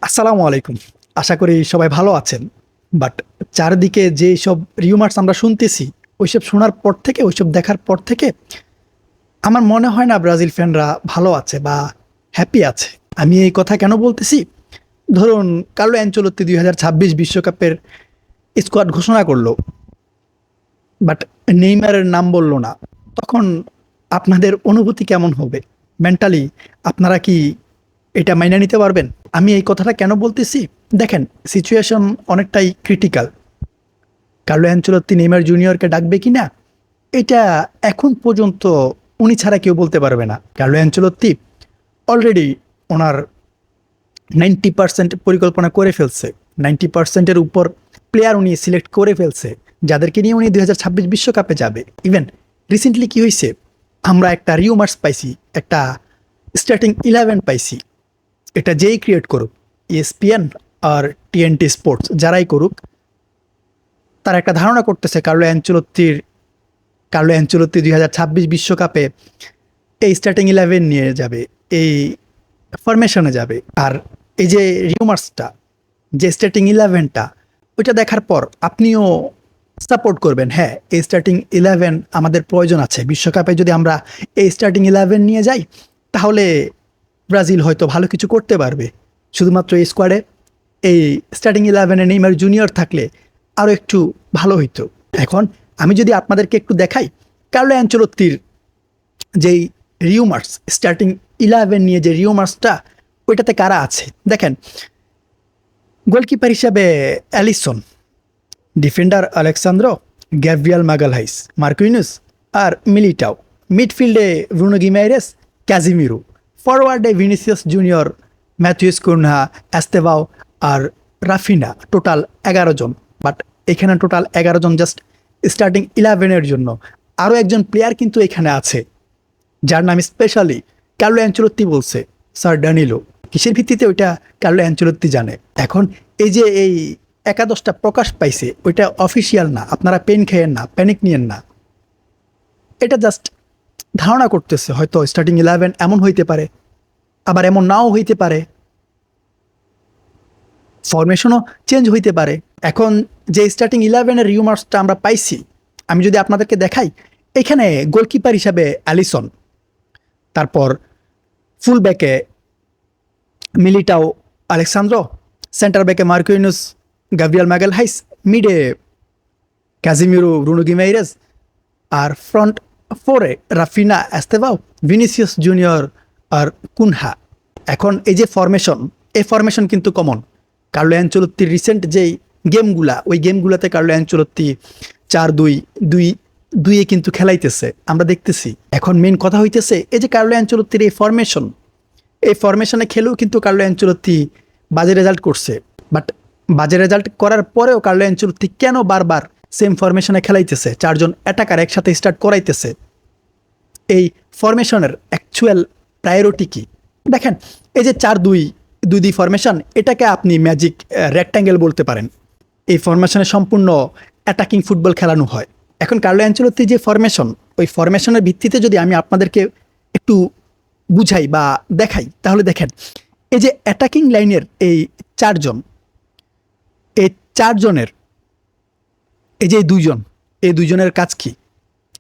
আসসালামু আলাইকুম। আশা করি সবাই ভালো আছেন। বাট চারদিকে যেসব রিউমার্স আমরা শুনতেছি, ওইসব শোনার পর থেকে, ওইসব দেখার পর থেকে আমার মনে হয় না ব্রাজিল ফ্যানরা ভালো আছে বা হ্যাপি আছে। আমি এই কথা কেন বলতেছি? ধরুন কার্লো অ্যানচেলত্তি ২০২৬ বিশ্বকাপের স্কোয়াড ঘোষণা করল। বাট নেইমারের নাম বলল না। তখন আপনাদের অনুভূতি কেমন হবে? মেন্টালি আপনারা কি এটা মাইনে নিতে পারবেন? আমি এই কথাটা কেন বলতেছি? দেখেন, সিচুয়েশন অনেকটাই ক্রিটিক্যাল। কার্লো অ্যানচেলত্তি নেইমার জুনিয়রকে ডাকবে কিনা? এটা এখন পর্যন্ত উনি ছাড়া কেউ বলতে পারবে না। কার্লো অ্যানচেলত্তি অলরেডি ওনার 90% পরিকল্পনা করে ফেলছে। 90% এর উপর প্লেয়ার উনি সিলেক্ট করে ফেলছে, যাদেরকে নিয়ে উনি ২০২৬ বিশ্বকাপে যাবে। ইভেন রিসেন্টলি কি হয়েছে? আমরা একটা রিউমার্স পাইছি, একটা স্টার্টিং 11 পাইছি। এটা যেই ক্রিয়েট করুক, ESPN আর TNT স্পোর্টস যারাই করুক, তারা একটা ধারণা করতেছে কার্লো অ্যানচেলত্তি ২০২৬ বিশ্বকাপে এই স্টার্টিং 11 নিয়ে যাবে, এই ফরমেশনে যাবে। আর এই যে রিউমার্সটা, যে স্টার্টিং 11টা, ওইটা দেখার পর আপনিও সাপোর্ট করবেন, হ্যাঁ এই স্টার্টিং 11 আমাদের প্রয়োজন আছে। বিশ্বকাপে যদি আমরা এই স্টার্টিং 11 নিয়ে যাই, তাহলে ব্রাজিল হয়তো ভালো কিছু করতে পারবে। শুধুমাত্র এই স্কোয়াডে এই স্টার্টিং 11-এ নেইমার জুনিয়র থাকলে আরও একটু ভালো হইতো। এখন আমি যদি আপনাদেরকে একটু দেখাই কার্লো অ্যানচেলত্তির যেই রিউমার্স, স্টার্টিং 11 নিয়ে যে রিউমার্সটা, ওইটাতে কারা আছে দেখেন। গোলকিপার হিসাবে Alisson, defender Alexsandro, Gabriel Magalhaes, Marquinhos আর মিলিটাও। মিডফিল্ডে ব্রুনো গিমারেস, ক্যাজিমিরো। ফরওয়ার্ডে Vinicius Junior, Matheus Cunha, Estevao আর রাফিনা। টোটাল 11 জন। বাট এখানে টোটাল 11 জন জাস্ট স্টার্টিং 11-এর জন্য। আরও একজন প্লেয়ার কিন্তু এখানে আছে, যার নাম স্পেশালি কার্লো অ্যানচেলত্তি বলছে, স্যার ড্যানিলো। কিসের ভিত্তিতে ওইটা কার্লো অ্যানচেলত্তি জানে। এখন এই যে এই একাদশটা প্রকাশ পাইছে, ওইটা অফিসিয়াল না। আপনারা পেন খেয়েন না, প্যানিক নিয়েন না। এটা জাস্ট ধারণা করতেছে, হয়তো স্টার্টিং 11 এমন হইতে পারে, আবার এমন নাও হইতে পারে, ফরমেশনও চেঞ্জ হইতে পারে। এখন যে স্টার্টিং 11-এর রিউমার্সটা আমরা পাইছি, আমি যদি আপনাদেরকে দেখাই, এখানে গোলকিপার হিসাবে অ্যালিসন, তারপর ফুল ব্যাকে মিলিটাও, আলেক্সান্দ্রো, সেন্টার ব্যাকে মার্কুইনুস, গাব্রিয়াল ম্যাগালহাইস, মিডে ক্যাজিমিরো, ব্রুনো গিমারেস, আর ফ্রন্ট ফোরে রাফিনা, অ্যাস্তেভাও, ভিনিসিয়াস জুনিয়র আর কুনহা। এখন এই যে ফরমেশন, এই ফরমেশন কিন্তু কমন। কার্লো অ্যানচেলত্তির রিসেন্ট যেই গেমগুলা, ওই গেমগুলাতে কার্লো অ্যানচেলত্তি 4-2-2-2-এ কিন্তু খেলাইতেছে, আমরা দেখতেছি। এখন মেন কথা হইতেছে এই যে কার্লো অ্যানচেলত্তির এই ফরমেশন, এই ফরমেশনে খেলেও কিন্তু কার্লো অ্যানচেলত্তি বাজে রেজাল্ট করছে। বাট বাজে রেজাল্ট করার পরেও কার্লো অ্যানচেলত্তি কেন বারবার সেম ফরমেশনে খেলাইতেছে, 4 জন অ্যাটাকার একসাথে স্টার্ট করাইতেছে? এই ফরমেশনের অ্যাকচুয়াল প্রায়োরিটি কি? দেখেন, এই যে 4-2-2-2 ফরমেশন, এটাকে আপনি ম্যাজিক রেক্ট্যাঙ্গেল বলতে পারেন। এই ফরমেশনে সম্পূর্ণ অ্যাটাকিং ফুটবল খেলানো হয়। এখন কার্লো অ্যানচেলত্তির যে ফরমেশন, ওই ফরমেশনের ভিত্তিতে যদি আমি আপনাদেরকে একটু বুঝাই বা দেখাই, তাহলে দেখেন এই যে অ্যাটাকিং লাইনের এই 4 জন, এই 4 জনের এই যে 2 জন, এই 2 জনের কাজ কি?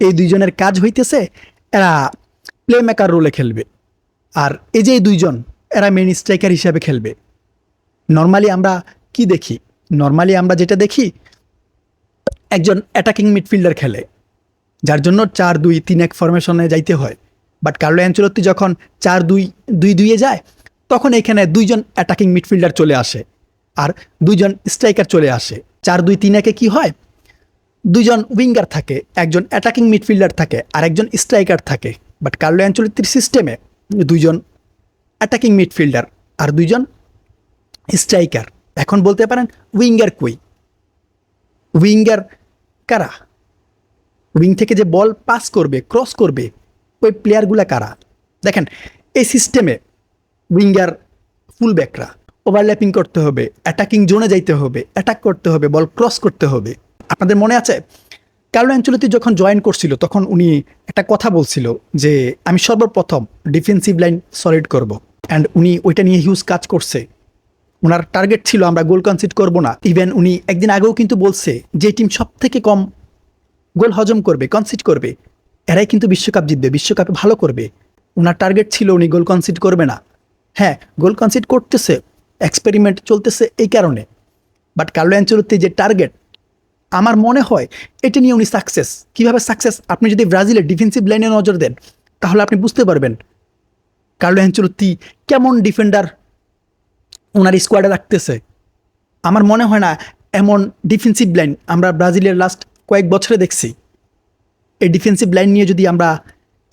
এই 2 জনের কাজ হইতেছে এরা প্লে মেকার রোলে খেলবে। আর এই যে 2 জন, এরা মেন স্ট্রাইকার হিসাবে খেলবে। নর্মালি আমরা কি দেখি? নর্মালি আমরা যেটা দেখি, একজন অ্যাটাকিং মিডফিল্ডার খেলে, যার জন্য 4-2-3-1 ফরমেশনে যাইতে হয়। বাট কার্লো অ্যানচেলত্তি যখন 4-2-2-2-এ যায়, তখন এখানে 2 জন অ্যাটাকিং মিডফিল্ডার চলে আসে আর 2 জন স্ট্রাইকার চলে আসে। 4-2-3-1-এ কি হয়? 2 জন উইঙ্গার থাকে, একজন অ্যাটাকিং মিডফিল্ডার থাকে আর একজন স্ট্রাইকার থাকে। বাট কার্লো অ্যানচেলত্তির সিস্টেমে 2 জন অ্যাটাকিং মিডফিল্ডার আর 2 জন স্ট্রাইকার। এখন বলতে পারেন উইঙ্গার কই? উইঙ্গার কারা? উইং থেকে যে বল পাস করবে, ক্রস করবে, ওই প্লেয়ারগুলা কারা? দেখেন, এই সিস্টেমে উইঙ্গার ফুলব্যাকরা ওভারল্যাপিং করতে হবে, অ্যাটাকিং জোনে যাইতে হবে, অ্যাটাক করতে হবে, বল ক্রস করতে হবে। আপনাদের মনে আছে কার্লো অ্যানচেলত্তি যখন জয়েন করছিল, তখন উনি একটা কথা বলছিল যে আমি সর্বপ্রথম ডিফেন্সিভ লাইন সলিড করব। অ্যান্ড উনি ওইটা নিয়ে হিউজ কাজ করছে। ওনার টার্গেট ছিল আমরা গোল কনসিড করব না। ইভেন উনি একদিন আগেও কিন্তু বলছে যে টিম সব থেকে কম গোল হজম করবে, কনসিড করবে, এরাই কিন্তু বিশ্বকাপ জিতবে, বিশ্বকাপে ভালো করবে। ওনার টার্গেট ছিল উনি গোল কনসিড করবে না। হ্যাঁ, গোল কনসিড করতেছে, এক্সপেরিমেন্ট চলতেছে এই কারণে। বাট কার্লো অ্যানচেলত্তি যে টার্গেট, আমার মনে হয় এটা নিয়ে উনি সাকসেস। কীভাবে সাকসেস? আপনি যদি ব্রাজিলের ডিফেন্সিভ লাইনে নজর দেন তাহলে আপনি বুঝতে পারবেন কার্লো অ্যানচেলত্তি কেমন ডিফেন্ডার ওনার স্কোয়াডে রাখতেছে। আমার মনে হয় না এমন ডিফেন্সিভ লাইন আমরা ব্রাজিলের লাস্ট কয়েক বছরে দেখছি। এই ডিফেন্সিভ লাইন নিয়ে যদি আমরা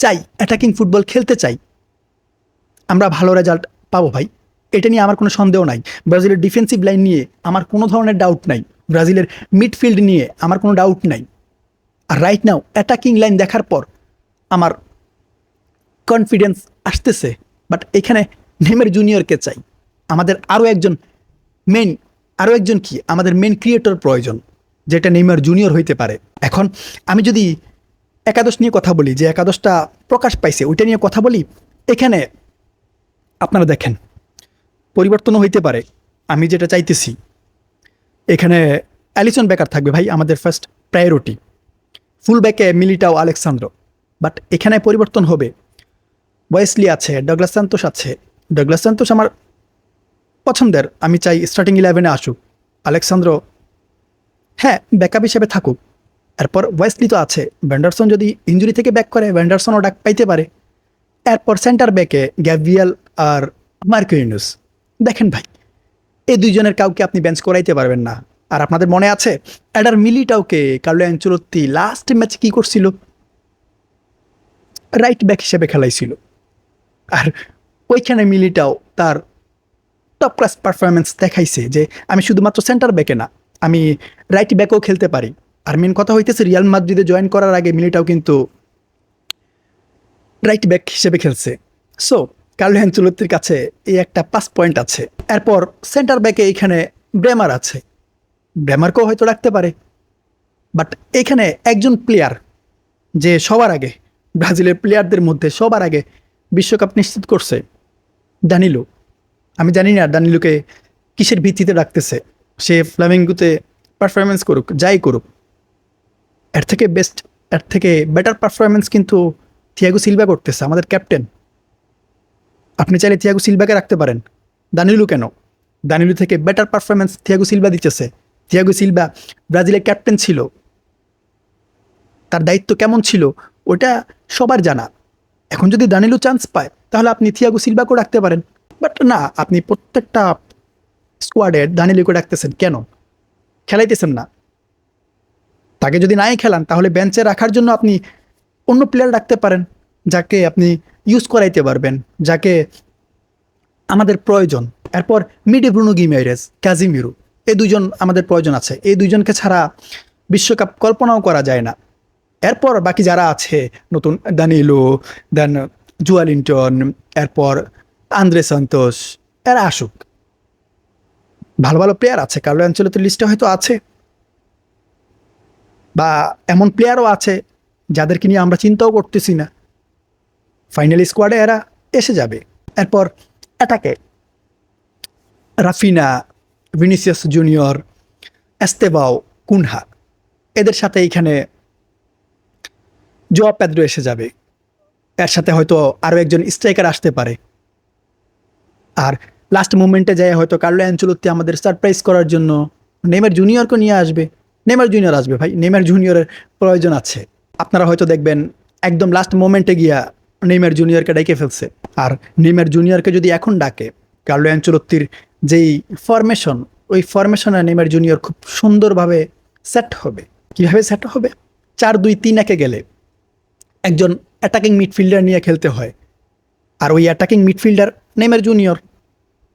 চাই অ্যাটাকিং ফুটবল খেলতে চাই, আমরা ভালো রেজাল্ট পাবো ভাই, এটা নিয়ে আমার কোনো সন্দেহ নাই। ব্রাজিলের ডিফেন্সিভ লাইন নিয়ে আমার কোনো ধরনের ডাউট নাই, ব্রাজিলের মিডফিল্ড নিয়ে আমার কোনো ডাউট নাই। আর রাইট নাও অ্যাটাকিং লাইন দেখার পর আমার কনফিডেন্স আসতেছে। বাট এখানে নেইমার জুনিয়রকে চাই, আমাদের আরও একজন আমাদের মেন ক্রিয়েটর প্রয়োজন, যেটা নেইমার জুনিয়র হইতে পারে। এখন আমি যদি একাদশ নিয়ে কথা বলি, যে একাদশটা প্রকাশ পাইছে ওইটা নিয়ে কথা বলি, এখানে আপনারা দেখেন পরিবর্তনও হইতে পারে। আমি যেটা চাইতেছি এখানে অ্যালিসন বেকার থাকবে ভাই, আমাদের ফার্স্ট প্রায়োরিটি। ফুল ব্যাকে মিলিটাও, আলেক্সান্দ্রো। বাট এখানে পরিবর্তন হবে, ওয়েসলি আছে, ডগলাস সান্তোস আছে। ডগলাস সান্তোস আমার পছন্দের, আমি চাই স্টার্টিং 11-এ আসুক। আলেক্সান্দ্রো হ্যাঁ ব্যাকআপ হিসেবে থাকুক। এরপর ওয়েসলি তো আছে, ভ্যান্ডারসন যদি ইঞ্জুরি থেকে ব্যাক করে ভ্যান্ডারসনও ডাক পাইতে পারে। এরপর সেন্টার ব্যাকে গ্যাব্রিয়েল আর মার্কুইনুস। দেখেন ভাই, এই দুইজনের কাউকে আপনি বেঞ্চ করাইতে পারবেন না। আর আপনাদের মনে আছে এডার মিলিটাওকে কার্লো অ্যানচেলত্তি লাস্ট ম্যাচে কী করছিল? রাইট ব্যাক হিসেবে খেলাইছিল। আর ওইখানে মিলিটাও তার টপ ক্লাস পারফরমেন্স দেখাইছে যে আমি শুধুমাত্র সেন্টার ব্যাকে না, আমি রাইট ব্যাকও খেলতে পারি। আর মেন কথা হইতেছে রিয়াল মাদ্রিদে জয়েন করার আগে মিলিটাও কিন্তু রাইট ব্যাক হিসেবে খেলছে। সো কার্লো অ্যানচেলত্তির কাছে এই একটা পাস পয়েন্ট আছে। এরপর সেন্টার ব্যাকে এইখানে ব্রেমার আছে, ব্রেমারকেও হয়তো রাখতে পারে। বাট এখানে একজন প্লেয়ার যে সবার আগে ব্রাজিলের প্লেয়ারদের মধ্যে সবার আগে বিশ্বকাপ নিশ্চিত করছে, দানিলো। আমি জানি না দানিলোকে কিসের ভিত্তিতে রাখতেছে। সে ফ্লামিঙ্গোতে পারফরমেন্স করুক, যাই করুক, এর থেকে বেস্ট, এর থেকে বেটার পারফরমেন্স কিন্তু থিয়াগো সিলভা করতেছে, আমাদের ক্যাপ্টেন। আপনি চাইলে থিয়াগো সিলভাকে রাখতে পারেন, দানিলো কেন? দানিলো থেকে বেটার পারফরমেন্স থিয়াগো সিলভা দিতেছে। থিয়াগো সিলভা ব্রাজিলের ক্যাপ্টেন ছিল, তার দায়িত্ব কেমন ছিল ওটা সবার জানা। এখন যদি দানিলো চান্স পায় তাহলে আপনি থিয়াগো সিলভাকেও রাখতে পারেন। বাট না, আপনি প্রত্যেকটা স্কোয়াডে দানিলোকে রাখতেছেন কেন? খেলাইতেছেন না। তাকে যদি নাই খেলান তাহলে বেঞ্চে রাখার জন্য আপনি অন্য প্লেয়ার রাখতে পারেন, যাকে আপনি ইউজ করাইতে পারবেন, যাকে আমাদের প্রয়োজন। এরপর মিডে ব্রুনো গিমেরেস, ক্যাজিমিরো, এই দুজন আমাদের প্রয়োজন আছে। এই দুজনকে ছাড়া বিশ্বকাপ কল্পনাও করা যায় না। এরপর বাকি যারা আছে নতুন, দানিলো, দেন জুয়ালিন্টন, এরপর আন্দ্রে সান্তোস, এরা আসুক। ভালো ভালো প্লেয়ার আছে, কার্লো অ্যানচেলত্তির লিস্টে হয়তো আছে, বা এমন প্লেয়ারও আছে যাদেরকে নিয়ে আমরা চিন্তাও করতেছি না। ফাইনাল স্কোয়াডে এরা এসে যাবে। এরপর অ্যাটাকে Raphinha, Vinicius Junior, Estevao, Cunha, এদের সাথে এইখানে জোয়া পেদ্রো এসে যাবে। এর সাথে হয়তো আরও একজন স্ট্রাইকার আসতে পারে। আর লাস্ট মুভমেন্টে যায় হয়তো কার্লো অ্যানচেলত্তি আমাদের সারপ্রাইজ করার জন্য নেইমার জুনিয়রকে নিয়ে আসবে। নেইমার জুনিয়র আসবে ভাই, নেইমার জুনিয়রের প্রয়োজন আছে। আপনারা হয়তো দেখবেন একদম লাস্ট মোমেন্টে গিয়া নেইমার জুনিয়রকে ডেকে ফেলছে। আর নেইমার জুনিয়রকে যদি এখন ডাকে, কার্লো অ্যানচেলত্তির যেই ফরমেশন, ওই ফরমেশনে নেইমার জুনিয়র খুব সুন্দরভাবে সেট হবে। কীভাবে সেট হবে? 4-2-3-1-এ গেলে একজন অ্যাটাকিং মিডফিল্ডার নিয়ে খেলতে হয়, আর ওই অ্যাটাকিং মিডফিল্ডার নেইমার জুনিয়র।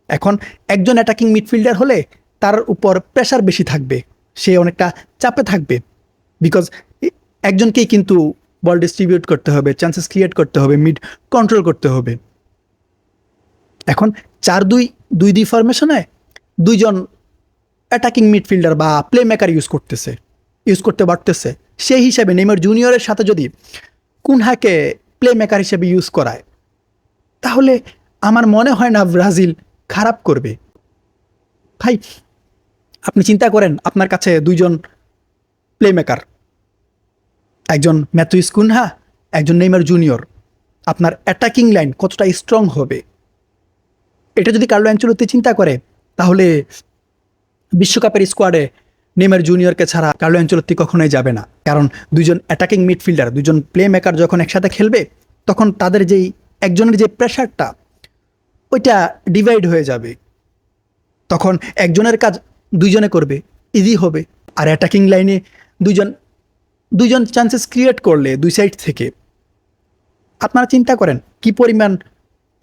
এখন একজন অ্যাটাকিং মিডফিল্ডার হলে তার উপর প্রেশার বেশি থাকবে, সে অনেকটা চাপে থাকবে, বিকজ একজনকেই কিন্তু বল ডিস্ট্রিবিউট করতে হবে, চান্সেস ক্রিয়েট করতে হবে, মিড কন্ট্রোল করতে হবে। এখন 4-2-2 ফরমেশনে দুইজন অ্যাটাকিং মিডফিল্ডার বা প্লে মেকার ইউজ করতে পারতেছে। সেই হিসাবে নেইমার জুনিয়রের সাথে যদি কুনহাকে প্লে মেকার হিসেবে ইউজ করায়, তাহলে আমার মনে হয় না ব্রাজিল খারাপ করবে। ভাই আপনি চিন্তা করেন আপনার কাছে দুইজন প্লেমেকার, একজন ম্যাথুইস কুনহা, একজন নেইমার জুনিয়র, আপনার অ্যাটাকিং লাইন কতটা স্ট্রং হবে। এটা যদি কার্লো অ্যানচেলত্তি চিন্তা করে তাহলে বিশ্বকাপের স্কোয়াডে নেইমার জুনিয়রকে ছাড়া কার্লো অ্যানচেলত্তি কখনোই যাবে না। কারণ দুজন অ্যাটাকিং মিডফিল্ডার, দুজন প্লে মেকার যখন একসাথে খেলবে তখন তাদের যেই একজনের যে প্রেশারটা ওইটা ডিভাইড হয়ে যাবে। তখন একজনের কাজ দুইজনে করবে, ইজি হবে। আর অ্যাটাকিং লাইনে দুইজন দুইজন চান্সেস ক্রিয়েট করলে দুই সাইড থেকে আপনারা চিন্তা করেন কি পরিমাণ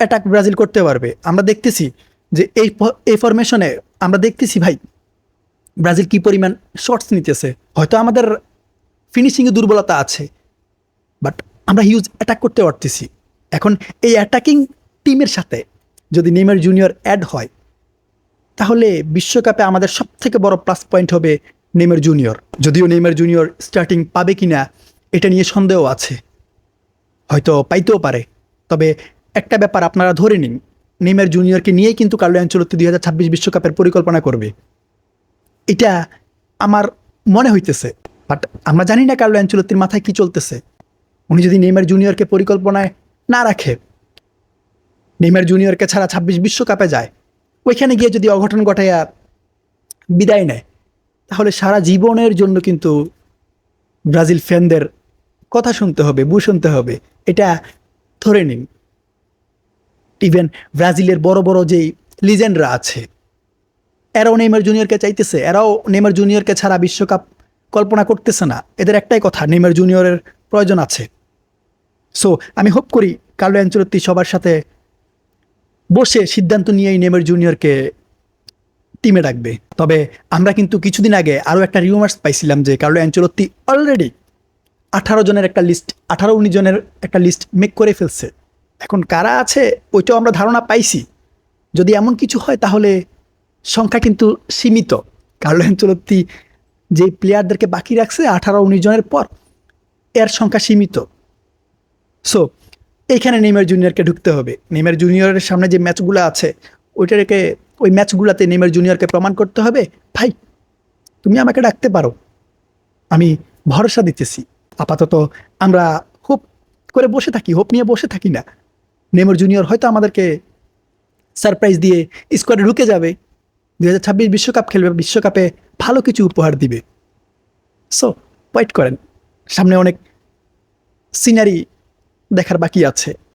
অ্যাটাক ব্রাজিল করতে পারবে। আমরা দেখতেছি যে এই ফরমেশনে আমরা দেখতেছি ভাই ব্রাজিল কি পরিমাণ শটস নিতেছে। হয়তো আমাদের ফিনিশিংয়ে দুর্বলতা আছে, বাট আমরা হিউজ অ্যাটাক করতে পারতেছি। এখন এই অ্যাটাকিং টিমের সাথে যদি নেইমার জুনিয়র অ্যাড হয় তাহলে বিশ্বকাপে আমাদের সবথেকে বড় প্লাস পয়েন্ট হবে নেইমার জুনিয়র। যদিও নেইমার জুনিয়র স্টার্টিং পাবে কিনা এটা নিয়ে সন্দেহ আছে, হয়তো পাইতেও পারে। তবে একটা ব্যাপার আপনারা ধরে নিন, নেইমার জুনিয়রকে নিয়েই কিন্তু কার্লো অ্যানচেলত্তি 2026 বিশ্বকাপের পরিকল্পনা করবে, এটা আমার মনে হইতেছে। বাট আমরা জানি না কার্লো অ্যানচেলত্তির মাথায় কি চলতেছে। উনি যদি নেইমার জুনিয়রকে পরিকল্পনায় না রাখে, নেইমার জুনিয়রকে ছাড়া 26 বিশ্বকাপে যায়, ওইখানে গিয়ে যদি অঘটন ঘটাইয়া বিদায় নেয় তাহলে সারা জীবনের জন্য কিন্তু ব্রাজিল ফ্যানদের কথা শুনতে হবে, শুনতে হবে। এটা ধরে নিন। ইভেন ব্রাজিলের বড় বড় যেই লিজেন্ডরা আছে এরাও নেইমার জুনিয়রকে চাইতেছে, এরাও নেইমার জুনিয়রকে ছাড়া বিশ্বকাপ কল্পনা করতেছে না। এদের একটাই কথা, নেইমার জুনিয়রের প্রয়োজন আছে। সো আমি হোপ করি কার্লো অ্যানচেলত্তি সবার সাথে বসে সিদ্ধান্ত নিয়েই নেইমার জুনিয়রকে টিমে ডাকবে। তবে আমরা কিন্তু কিছুদিন আগে আরও একটা রিউমার্স পাইছিলাম যে কার্লো অ্যানচেলত্তি অলরেডি 18 জনের একটা লিস্ট, 18-19 জনের একটা লিস্ট মেক করে ফেলছে। এখন কারা আছে ওইটাও আমরা ধারণা পাইছি। যদি এমন কিছু হয় তাহলে সংখ্যা কিন্তু সীমিত। কার্লো অ্যানচেলত্তি যে প্লেয়ারদেরকে বাকি রাখছে 18-19 জনের পর, এর সংখ্যা সীমিত। সো এইখানে নেইমার জুনিয়রকে ঢুকতে হবে। নেইমার জুনিয়রের সামনে যে ম্যাচগুলো আছে ওই ম্যাচগুলোতে নেইমার জুনিয়রকে প্রমাণ করতে হবে, ভাই তুমি আমাকে ডাকতে পারো, আমি ভরসা দিতেছি। আপাতত আমরা হোপ করে বসে থাকি, হোপ নিয়ে বসে থাকি না। নেইমার জুনিয়র হয়তো আমাদেরকে সারপ্রাইজ দিয়ে স্কোয়াডে ঢুকে যাবে, 2026 বিশ্বকাপ খেলবে, বিশ্বকাপে ভালো কিছু উপহার দিবে। সো ওয়েট করেন, সামনে অনেক সিনারি দেখার বাকি আছে।